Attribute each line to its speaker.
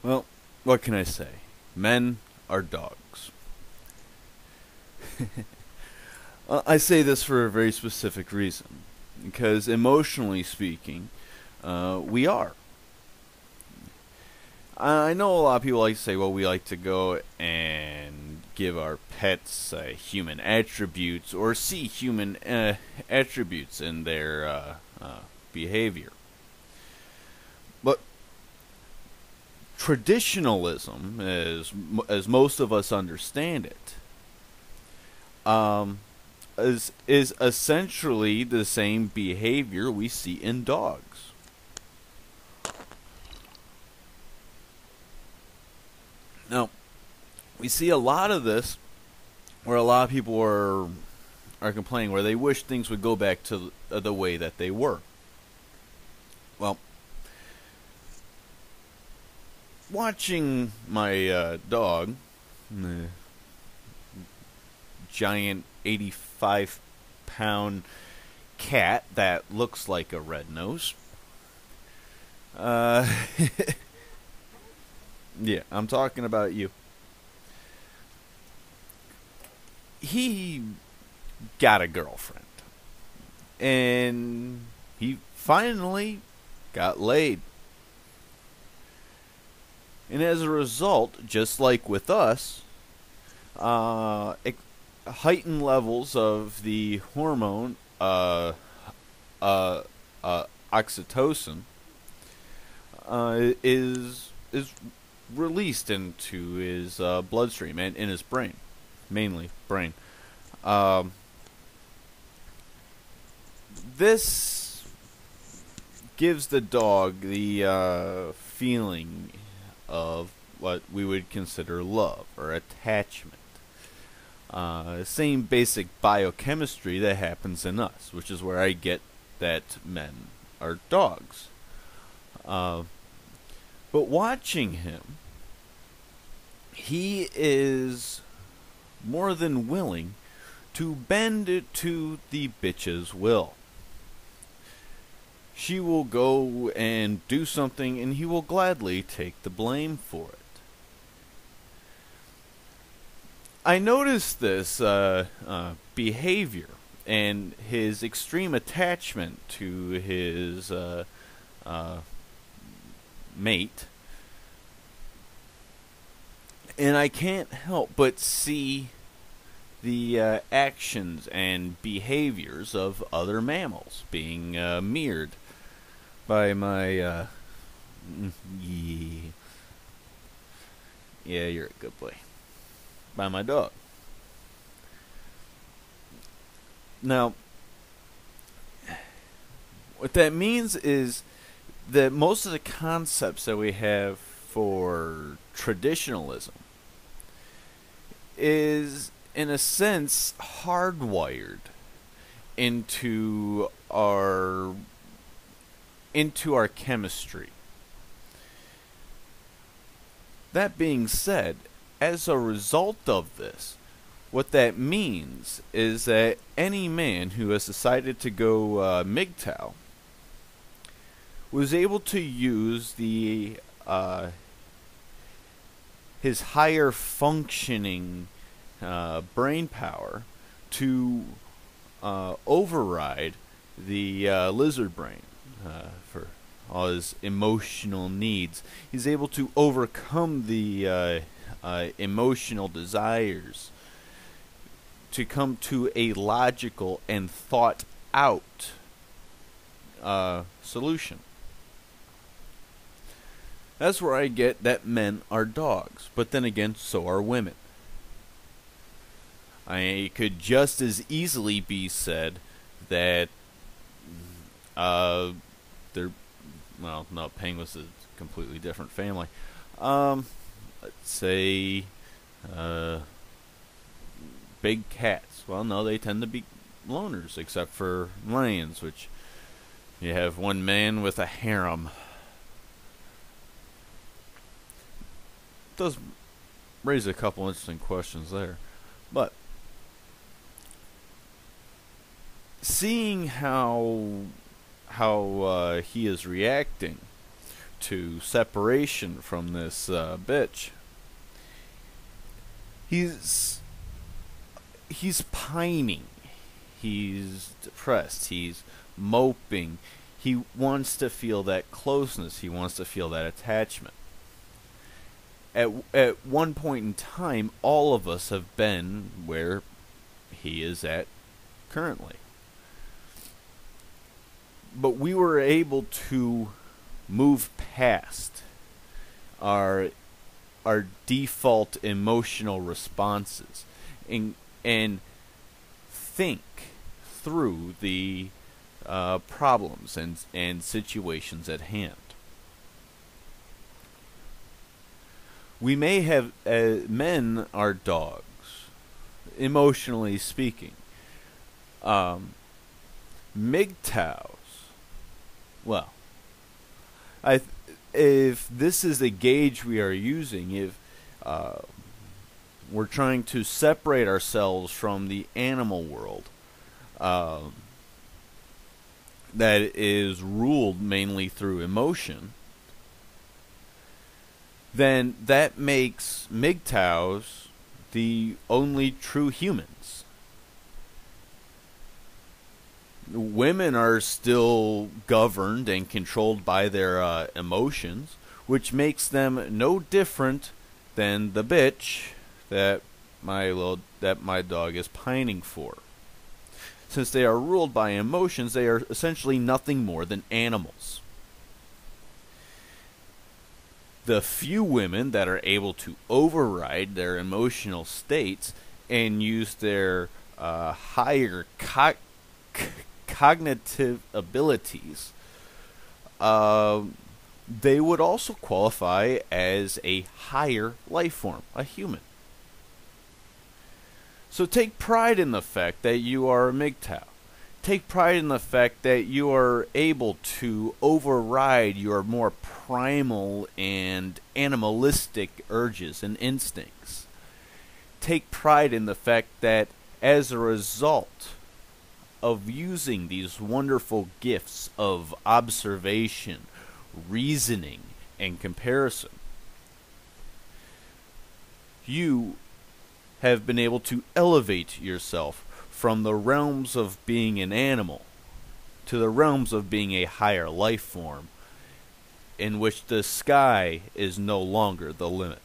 Speaker 1: Well, what can I say? Men are dogs. I say this for a very specific reason. Because emotionally speaking, we are. I know a lot of people like to say, well, we like to go and give our pets human attributes or see human attributes in their behavior. But traditionalism, as most of us understand it, is essentially the same behavior we see in dogs. Now, we see a lot of this where a lot of people are complaining, where they wish things would go back to the way that they were. Well, watching my dog, giant 85-pound cat that looks like a red nose. Yeah, I'm talking about you. He got a girlfriend. And he finally got laid. And as a result, just like with us, heightened levels of the hormone oxytocin is released into his bloodstream and in his brain, mainly brain. This gives the dog the feeling of what we would consider love or attachment. Same basic biochemistry that happens in us, which is where I get that men are dogs. But watching him, he is more than willing to bend it to the bitch's will. She will go and do something, and he will gladly take the blame for it. I noticed this behavior and his extreme attachment to his mate, and I can't help but see the actions and behaviors of other mammals being mirrored by my yeah, you're a good boy, by my dog. Now, what that means is that most of the concepts that we have for traditionalism is, in a sense, hardwired into our chemistry. That being said, as a result of this, what that means is that any man who has decided to go MGTOW was able to use the his higher functioning brain power to override the lizard brain for all his emotional needs. He's able to overcome the emotional desires to come to a logical and thought out solution. That's where I get that men are dogs, but then again, so are women. I could just as easily be said that they're, well, no, penguins is a completely different family. Let's say big cats. Well, no, they tend to be loners, except for lions, which you have one man with a harem. Does raise a couple interesting questions there, but seeing how he is reacting to separation from this bitch, he's pining, he's depressed, he's moping, he wants to feel that closeness, he wants to feel that attachment. At one point in time, all of us have been where he is at currently. But we were able to move past our default emotional responses and think through the problems and situations at hand. We may have men are dogs, emotionally speaking. MGTOWs. Well, if this is a gauge we are using, if we're trying to separate ourselves from the animal world that is ruled mainly through emotion, then that makes MGTOWs the only true humans. Women are still governed and controlled by their emotions, which makes them no different than the bitch that my dog is pining for. Since they are ruled by emotions, they are essentially nothing more than animals. The few women that are able to override their emotional states and use their higher cognitive abilities, they would also qualify as a higher life form, a human. So take pride in the fact that you are a MGTOW. Take pride in the fact that you are able to override your more primal and animalistic urges and instincts. Take pride in the fact that as a result of using these wonderful gifts of observation, reasoning, and comparison, you have been able to elevate yourself from the realms of being an animal to the realms of being a higher life form in which the sky is no longer the limit.